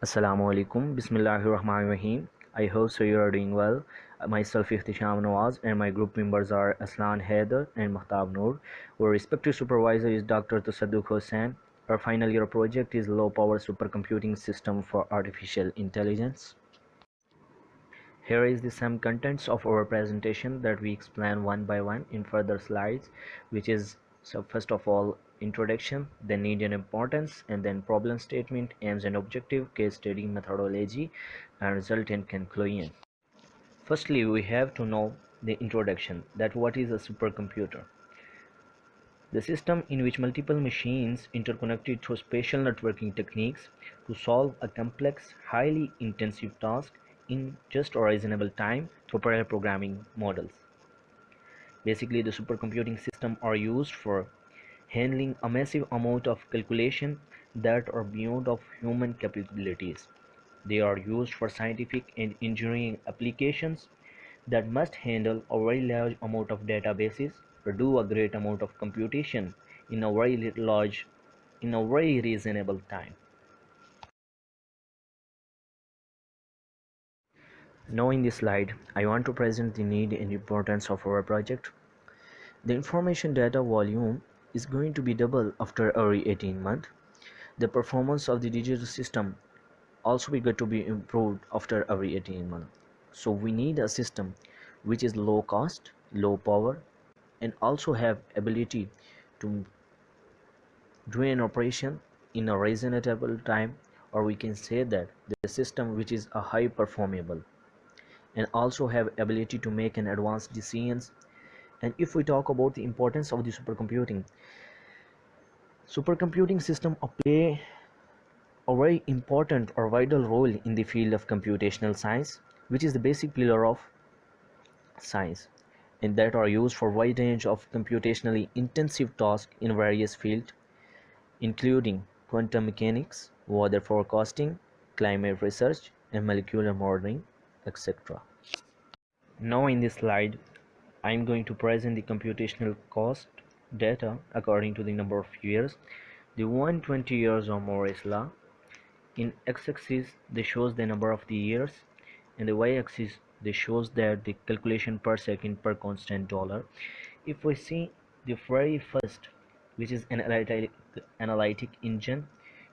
Assalamu alaikum. Bismillahirrahmanirrahim. I hope so you are doing well. Myself Ihtisham Nawaz and my group members are Aslan Haider and Mahtab Noor. Our respective supervisor is Dr. Tassadaq Hussain. Our final year project is low power supercomputing system for artificial intelligence. Here is the some contents of our presentation that we explain one by one in further slides, which is so first of all introduction, then need and importance, and then problem statement, aims and objective, case study methodology, and result and conclusion. Firstly, we have to know the introduction, that what is a supercomputer. The system in which multiple machines interconnected through spatial networking techniques to solve a complex, highly intensive task in just a reasonable time through parallel programming models. Basically, the supercomputing system are used for handling a massive amount of calculation that are beyond of human capabilities. They are used for scientific and engineering applications that must handle a very large amount of databases or do a great amount of computation in a very reasonable time. Now in this slide, I want to present the need and importance of our project. The information data volume is going to be double after every 18 months. The performance of the digital system also be going to be improved after every 18 months. So we need a system which is low cost, low power, and also have ability to do an operation in a reasonable time, or we can say that the system which is a high performable and also have ability to make an advanced decisions. And if we talk about the importance of the supercomputing system play a very important or vital role in the field of computational science, which is the basic pillar of science, and that are used for wide range of computationally intensive tasks in various fields, including quantum mechanics, weather forecasting, climate research, and molecular modeling, etc. Now in this slide, I am going to present the computational cost data according to the number of years. The 120 years or more is law. In x-axis, this shows the number of the years, and the y-axis, this shows that the calculation per second per constant dollar. If we see the very first, which is an analytic engine,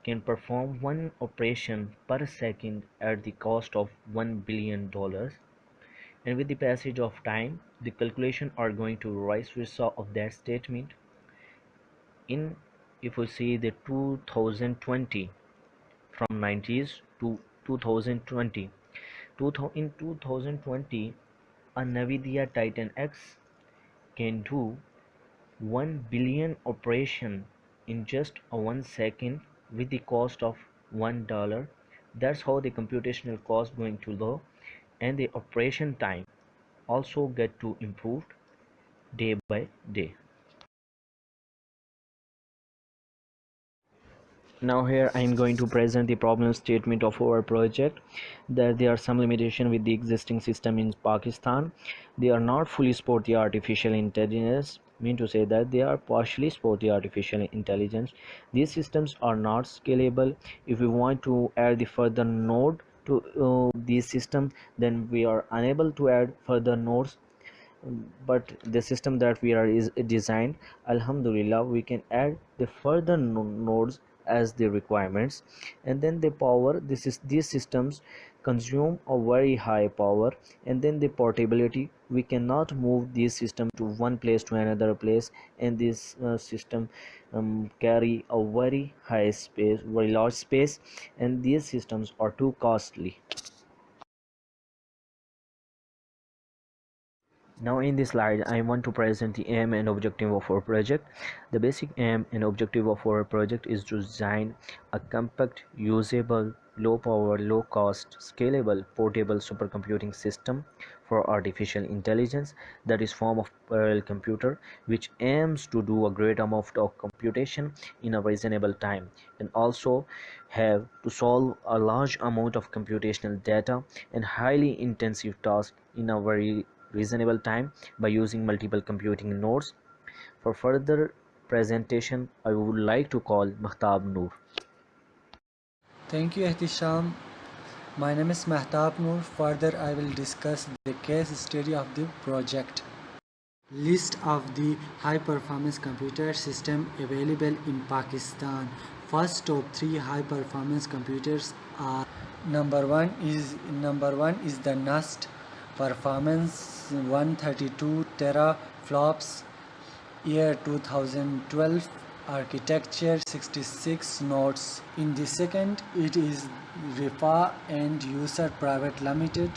can perform one operation per second at the cost of $1 billion, and with the passage of time, the calculation are going to rise versa of that statement. In if we see the 2020, from 90s to 2020, in 2020, a Nvidia Titan X can do 1 billion operation in just a 1 second with the cost of $1. That's how the computational cost going to low, and the operation time also get to improved day by day. Now here I am going to present the problem statement of our project, that there are some limitation with the existing system in Pakistan. They are not fully support the artificial intelligence, mean to say that they are partially support the artificial intelligence. These systems are not scalable. If we want to add the further node to these systems, then we are unable to add further nodes. But the system that we are is designed, alhamdulillah, we can add the further nodes as the requirements. And then the power, these systems consume a very high power. And then the portability, we cannot move this system to one place to another place, and this system carry a very high space, very large space, and these systems are too costly. Now in this slide, I want to present the aim and objective of our project. The basic aim and objective of our project is to design a compact, usable, low power, low cost, scalable, portable supercomputing system for artificial intelligence, that is form of parallel computer, which aims to do a great amount of computation in a reasonable time, and also have to solve a large amount of computational data and highly intensive tasks in a very reasonable time by using multiple computing nodes. For further presentation, I would like to call Mahtab Noor. Thank you, Ehtisham. My name is Mehtab Noor. Further, I will discuss the case study of the project. List of the high performance computer system available in Pakistan. First top 3 high performance computers are number one is the NUST performance 132 teraflops, year 2012, architecture 66 nodes. In the second, it is RIFA and UCERD Private Limited,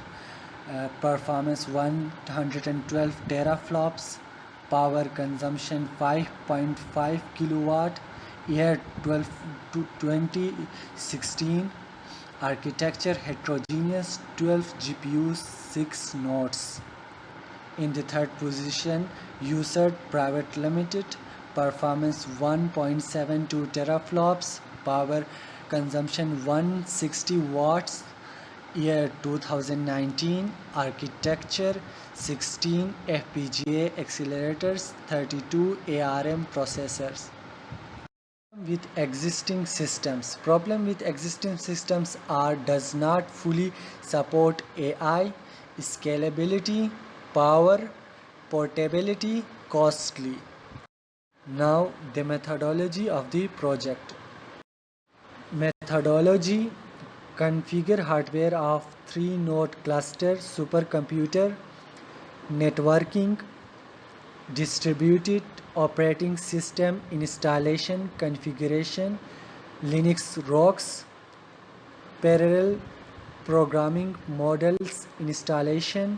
performance 112 teraflops, power consumption 5.5 kilowatt, year 12 to 2016, architecture heterogeneous, 12 GPUs, 6 nodes. In the third position, UCERD Private Limited, performance 1.72 teraflops, power consumption 160 watts, year 2019, architecture 16 FPGA accelerators, 32 ARM processors. With existing systems. Problem with existing systems are does not fully support AI, scalability, power, portability, costly. Now the methodology of the project. Methodology: configure hardware of 3-node cluster supercomputer, networking, distributed operating system installation configuration, Linux ROX, parallel programming models installation.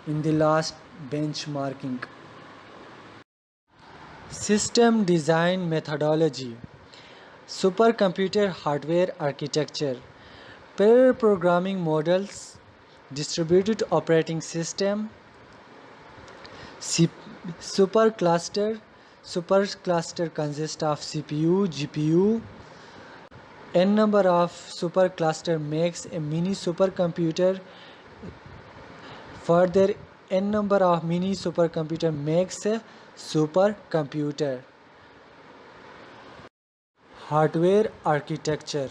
In the last, benchmarking. System design methodology: supercomputer hardware architecture, parallel programming models, distributed operating system, supercluster. Supercluster consists of CPU, GPU. N number of supercluster makes a mini supercomputer. Further, n number of mini supercomputer makes a supercomputer. Hardware architecture: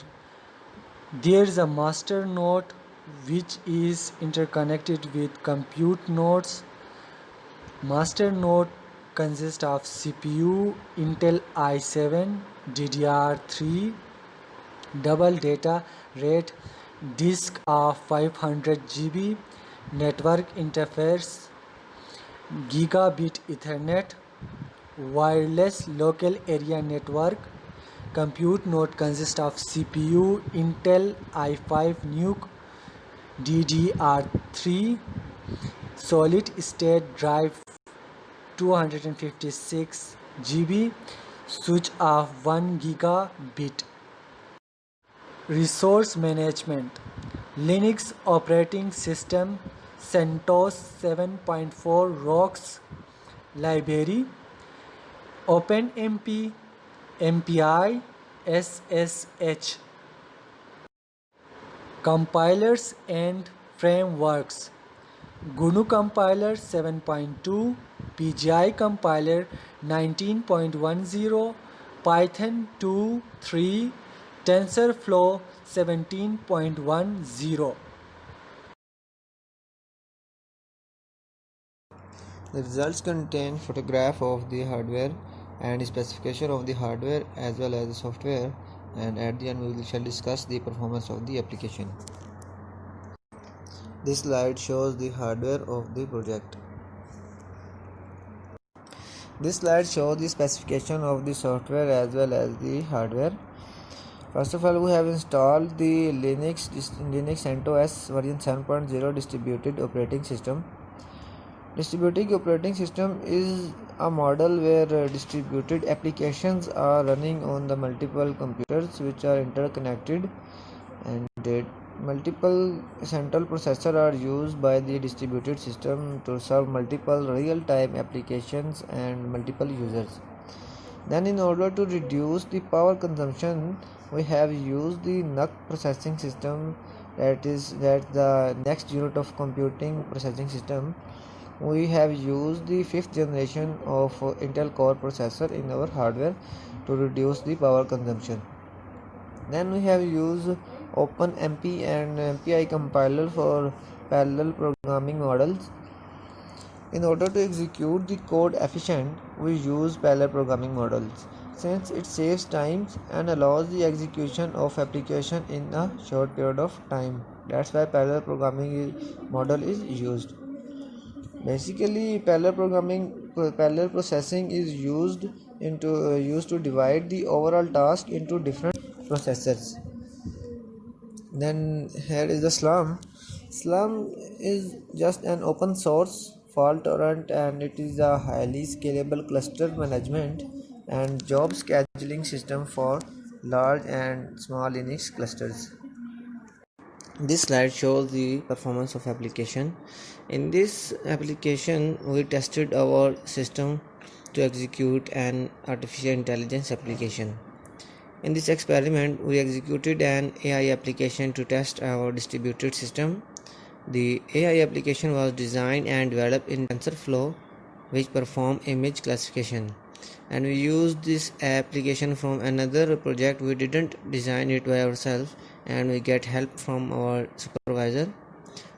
there is a master node which is interconnected with compute nodes. Master node consists of CPU Intel i7 DDR3, double data rate, disk of 500 GB, network interface, gigabit Ethernet, wireless local area network. Compute node consists of CPU Intel i5 Nuke DDR3, solid state drive 256 GB, switch of 1 gigabit. Resource management: Linux operating system, CentOS 7.4 ROX library, OpenMP, MPI, SSH. Compilers and frameworks: GNU compiler 7.2, PGI compiler 19.10, Python 2.3, TensorFlow 17.10. The results contain photograph of the hardware and specification of the hardware as well as the software, and at the end we shall discuss the performance of the application. This slide shows the hardware of the project. This slide shows the specification of the software as well as the hardware. First of all, we have installed the Linux CentOS version 7.0 distributed operating system. Distributed operating system is a model where distributed applications are running on the multiple computers which are interconnected, and multiple central processors are used by the distributed system to serve multiple real-time applications and multiple users. Then, in order to reduce the power consumption, we have used the NUC processing system, that the next unit of computing processing system. We have used the 5th generation of Intel Core processor in our hardware to reduce the power consumption. Then we have used OpenMP and MPI compiler for parallel programming models. In order to execute the code efficient, we use parallel programming models since it saves time and allows the execution of application in a short period of time. That's why parallel programming model is used. Basically, parallel processing is used to divide the overall task into different processors. Then here is the Slurm. Slurm is just an open source, fault tolerant, and it is a highly scalable cluster management and job scheduling system for large and small Linux clusters. This slide shows the performance of application. In this application, we tested our system to execute an artificial intelligence application. In this experiment, we executed an AI application to test our distributed system. The AI application was designed and developed in TensorFlow, which perform image classification. And we used this application from another project. We didn't design it by ourselves, and we get help from our supervisor.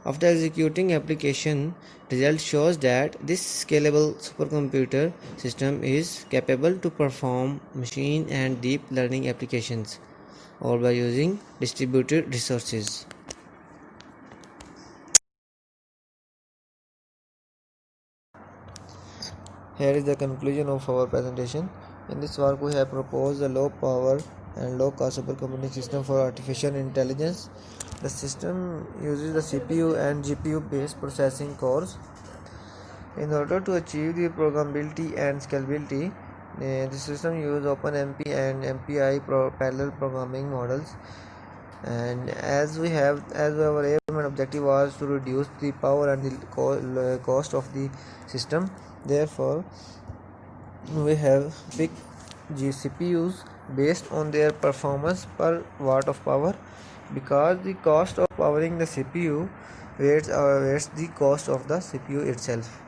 After executing application, result shows that this scalable supercomputer system is capable to perform machine and deep learning applications, all by using distributed resources. Here is the conclusion of our presentation. In this work, we have proposed a low power and low cost supercomputing system for artificial intelligence. The system uses the CPU and GPU based processing cores. In order to achieve the programmability and scalability, the system uses OpenMP and MPI parallel programming models. And as our aim and objective was to reduce the power and the cost of the system, therefore we have picked CPUs based on their performance per watt of power, because the cost of powering the CPU weighs the cost of the CPU itself.